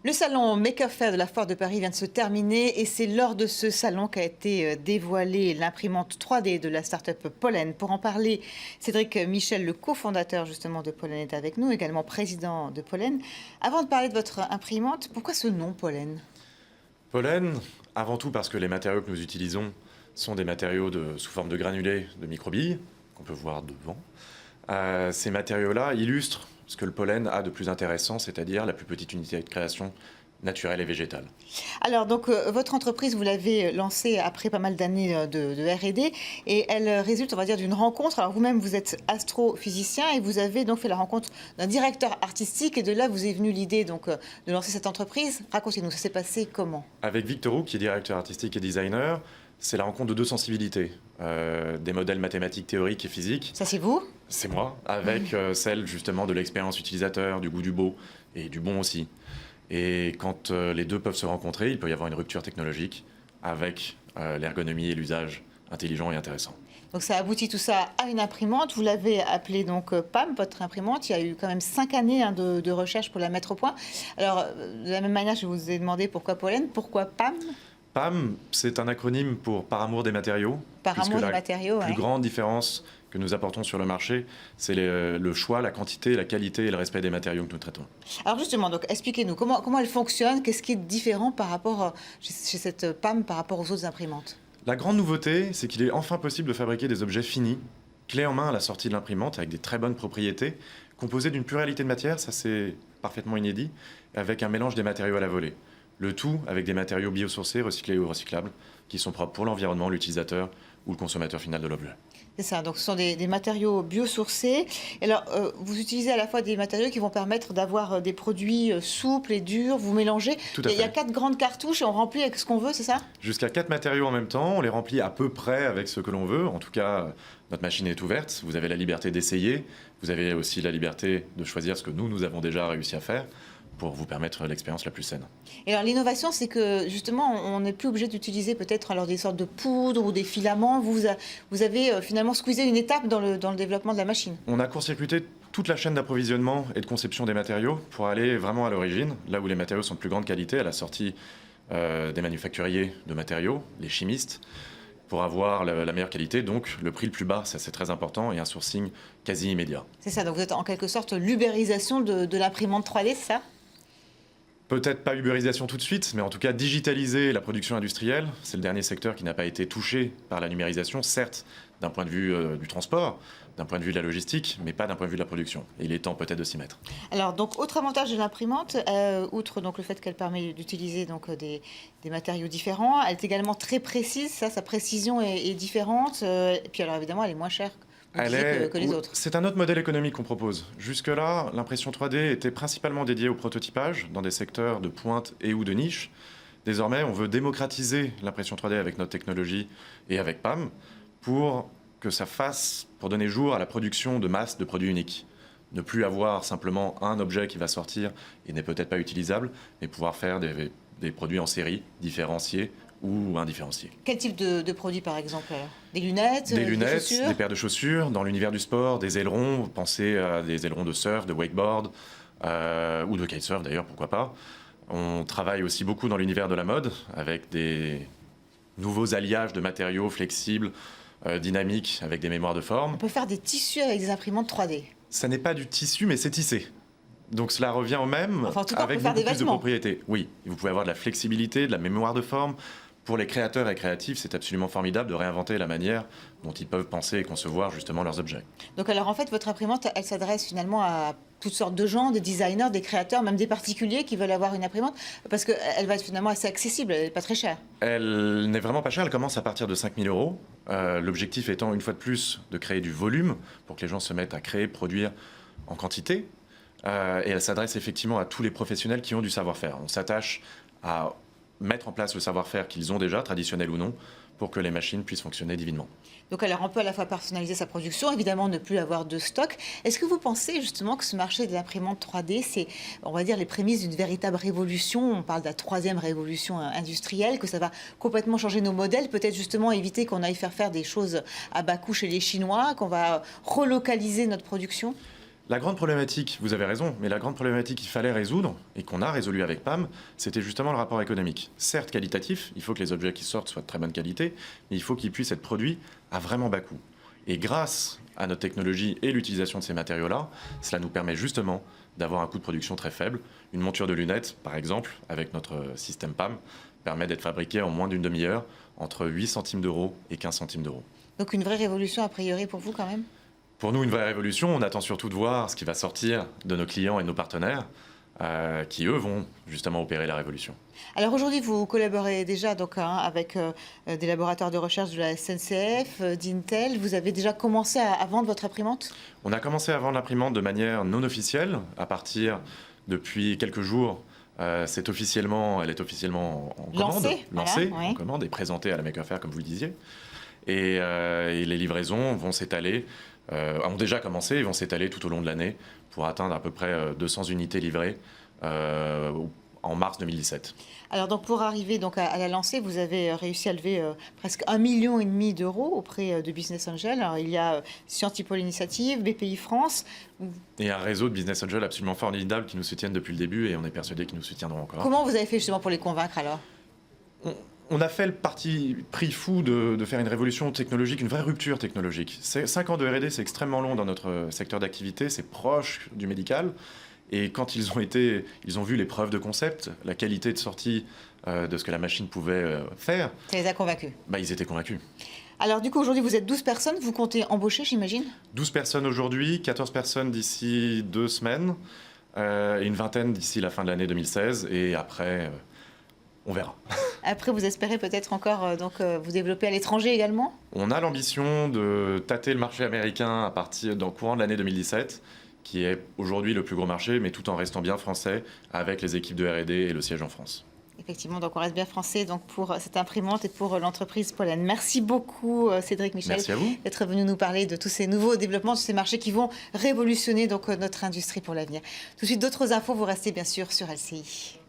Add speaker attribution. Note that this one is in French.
Speaker 1: Le salon Maker Faire de la Foire de Paris vient de se terminer et c'est lors de ce salon qu'a été dévoilée l'imprimante 3D de la start-up Pollen. Pour en parler, Cédric Michel, le cofondateur justement de Pollen, est avec nous, également président de Pollen. Avant de parler de votre imprimante, pourquoi ce nom Pollen?
Speaker 2: Pollen, avant tout parce que les matériaux que nous utilisons sont des matériaux sous forme de granulés de microbilles, qu'on peut voir devant. Ces matériaux-là illustrent ce que le pollen a de plus intéressant, c'est-à-dire la plus petite unité de création naturelle et végétale.
Speaker 1: Alors, donc, votre entreprise, vous l'avez lancée après pas mal d'années de R&D et elle résulte, on va dire, d'une rencontre. Alors, vous-même, vous êtes astrophysicien et vous avez donc fait la rencontre d'un directeur artistique et de là, vous est venue l'idée donc de lancer cette entreprise. Racontez-nous, ça s'est passé comment?
Speaker 2: Avec Victor Roux, qui est directeur artistique et designer, c'est la rencontre de deux sensibilités, des modèles mathématiques théoriques et physiques.
Speaker 1: Ça, c'est vous?
Speaker 2: C'est moi, avec celle justement de l'expérience utilisateur, du goût du beau et du bon aussi. Et quand les deux peuvent se rencontrer, il peut y avoir une rupture technologique avec l'ergonomie et l'usage intelligent et intéressant.
Speaker 1: Donc ça aboutit tout ça à une imprimante. Vous l'avez appelée donc PAM, votre imprimante. Il y a eu quand même 5 années de recherche pour la mettre au point. Alors, de la même manière, je vous ai demandé pourquoi Pollen, pourquoi PAM?
Speaker 2: PAM, c'est un acronyme pour Par amour des matériaux.
Speaker 1: Par amour des matériaux,
Speaker 2: La plus grande différence que nous apportons sur le marché, c'est le choix, la quantité, la qualité et le respect des matériaux que nous traitons.
Speaker 1: Alors justement, donc expliquez-nous comment elle fonctionne, qu'est-ce qui est différent par rapport chez cette PAM par rapport aux autres imprimantes?
Speaker 2: La grande nouveauté, c'est qu'il est enfin possible de fabriquer des objets finis, clés en main à la sortie de l'imprimante, avec des très bonnes propriétés, composés d'une pluralité de matières, ça c'est parfaitement inédit, avec un mélange des matériaux à la volée. Le tout avec des matériaux biosourcés, recyclés ou recyclables, qui sont propres pour l'environnement, l'utilisateur ou le consommateur final de l'objet.
Speaker 1: C'est ça, donc ce sont des matériaux biosourcés. Et alors, vous utilisez à la fois des matériaux qui vont permettre d'avoir des produits souples et durs, vous mélangez.
Speaker 2: Tout à fait.
Speaker 1: Il y a 4 grandes cartouches et on remplit avec ce qu'on veut, c'est ça?
Speaker 2: Jusqu'à 4 matériaux en même temps, on les remplit à peu près avec ce que l'on veut. En tout cas, notre machine est ouverte, vous avez la liberté d'essayer, vous avez aussi la liberté de choisir ce que nous avons déjà réussi à faire pour vous permettre l'expérience la plus saine.
Speaker 1: Et alors l'innovation, c'est que justement, on n'est plus obligé d'utiliser peut-être alors des sortes de poudres ou des filaments. Vous avez finalement squeezé une étape dans le développement de la machine.
Speaker 2: On a court-circuité toute la chaîne d'approvisionnement et de conception des matériaux pour aller vraiment à l'origine, là où les matériaux sont de plus grande qualité, à la sortie des manufacturiers de matériaux, les chimistes, pour avoir la meilleure qualité, donc le prix le plus bas, ça c'est très important, et un sourcing quasi immédiat.
Speaker 1: C'est ça, donc vous êtes en quelque sorte l'ubérisation de l'imprimante 3D, c'est ça?
Speaker 2: Peut-être pas ubérisation tout de suite, mais en tout cas digitaliser la production industrielle. C'est le dernier secteur qui n'a pas été touché par la numérisation, certes d'un point de vue du transport, d'un point de vue de la logistique, mais pas d'un point de vue de la production. Et il est temps peut-être de s'y mettre.
Speaker 1: Alors, donc, autre avantage de l'imprimante, outre donc, le fait qu'elle permet d'utiliser donc, des matériaux différents, elle est également très précise, sa précision est différente, et puis alors évidemment elle est moins chère que les autres.
Speaker 2: C'est un autre modèle économique qu'on propose. Jusque-là, l'impression 3D était principalement dédiée au prototypage dans des secteurs de pointe et ou de niche. Désormais, on veut démocratiser l'impression 3D avec notre technologie et avec PAM pour que ça fasse, pour donner jour à la production de masse de produits uniques. Ne plus avoir simplement un objet qui va sortir et n'est peut-être pas utilisable, mais pouvoir faire des produits en série, différenciés ou indifférenciés.
Speaker 1: Quel type de produits, par exemple? Des lunettes,
Speaker 2: des
Speaker 1: chaussures?
Speaker 2: Des paires de chaussures. Dans l'univers du sport, des ailerons. Vous pensez à des ailerons de surf, de wakeboard, ou de kitesurf d'ailleurs, pourquoi pas. On travaille aussi beaucoup dans l'univers de la mode, avec des nouveaux alliages de matériaux flexibles, dynamiques, avec des mémoires de forme.
Speaker 1: On peut faire des tissus avec des imprimantes 3D.
Speaker 2: Ça n'est pas du tissu, mais c'est tissé. Donc cela revient au même,
Speaker 1: enfin, en tout cas,
Speaker 2: avec beaucoup plus de propriétés. Oui, vous pouvez avoir de la flexibilité, de la mémoire de forme. Pour les créateurs et créatifs, c'est absolument formidable de réinventer la manière dont ils peuvent penser et concevoir justement leurs objets.
Speaker 1: Donc alors en fait, votre imprimante, elle s'adresse finalement à toutes sortes de gens, des designers, des créateurs, même des particuliers qui veulent avoir une imprimante, parce qu'elle va être finalement assez accessible, elle n'est pas très chère.
Speaker 2: Elle n'est vraiment pas chère, elle commence à partir de 5 000 €. L'objectif étant une fois de plus de créer du volume pour que les gens se mettent à créer, produire en quantité. Et elle s'adresse effectivement à tous les professionnels qui ont du savoir-faire. On s'attache à mettre en place le savoir-faire qu'ils ont déjà, traditionnel ou non, pour que les machines puissent fonctionner divinement.
Speaker 1: Donc alors on peut à la fois personnaliser sa production, évidemment ne plus avoir de stock. Est-ce que vous pensez justement que ce marché de l'imprimante 3D, c'est, on va dire, les prémices d'une véritable révolution? On parle de la 3e révolution industrielle, que ça va complètement changer nos modèles, peut-être justement éviter qu'on aille faire des choses à bas coût chez les Chinois, qu'on va relocaliser notre production?
Speaker 2: La grande problématique, vous avez raison, mais la grande problématique qu'il fallait résoudre, et qu'on a résolu avec PAM, c'était justement le rapport économique. Certes qualitatif, il faut que les objets qui sortent soient de très bonne qualité, mais il faut qu'ils puissent être produits à vraiment bas coût. Et grâce à notre technologie et l'utilisation de ces matériaux-là, cela nous permet justement d'avoir un coût de production très faible. Une monture de lunettes, par exemple, avec notre système PAM, permet d'être fabriquée en moins d'une demi-heure, entre 8 centimes d'euros et 15 centimes d'euros.
Speaker 1: Donc une vraie révolution a priori pour vous quand même?
Speaker 2: Pour nous, une vraie révolution. On attend surtout de voir ce qui va sortir de nos clients et de nos partenaires, qui eux vont justement opérer la révolution.
Speaker 1: Alors aujourd'hui, vous collaborez déjà donc, avec des laboratoires de recherche de la SNCF, d'Intel. Vous avez déjà commencé à vendre votre imprimante?
Speaker 2: On a commencé à vendre l'imprimante de manière non officielle, à partir depuis quelques jours. Elle est officiellement en commande,
Speaker 1: lancée,
Speaker 2: en commande et présentée à la Maker Faire, comme vous le disiez. Et les livraisons vont s'étaler, ont déjà commencé et vont s'étaler tout au long de l'année pour atteindre à peu près 200 unités livrées en mars 2017.
Speaker 1: Alors donc pour arriver donc à la lancer, vous avez réussi à lever presque 1,5 million d'euros auprès de Business Angel. Alors, il y a Scientipol Initiative, BPI France.
Speaker 2: Et un réseau de Business Angel absolument formidable qui nous soutiennent depuis le début et on est persuadé qu'ils nous soutiendront encore.
Speaker 1: Comment vous avez fait justement pour les convaincre alors?
Speaker 2: On a fait le parti pris fou de faire une révolution technologique, une vraie rupture technologique. 5 ans de R&D, c'est extrêmement long dans notre secteur d'activité, c'est proche du médical. Et quand ils ont vu les preuves de concept, la qualité de sortie de ce que la machine pouvait faire.
Speaker 1: Ça les a convaincus?
Speaker 2: Ils étaient convaincus.
Speaker 1: Alors du coup, aujourd'hui, vous êtes 12 personnes. Vous comptez embaucher, j'imagine?
Speaker 2: 12 personnes aujourd'hui, 14 personnes d'ici 2 semaines, et une vingtaine d'ici la fin de l'année 2016. Et après, on verra.
Speaker 1: Après, vous espérez peut-être encore vous développer à l'étranger également?
Speaker 2: On a l'ambition de tâter le marché américain dans le courant de l'année 2017. Qui est aujourd'hui le plus gros marché, mais tout en restant bien français, avec les équipes de R&D et le siège en France.
Speaker 1: Effectivement, donc on reste bien français donc pour cette imprimante et pour l'entreprise Pollen. Merci beaucoup Cédric Michel d'être venu nous parler de tous ces nouveaux développements, de ces marchés qui vont révolutionner donc notre industrie pour l'avenir. Tout de suite, d'autres infos, vous restez bien sûr sur LCI.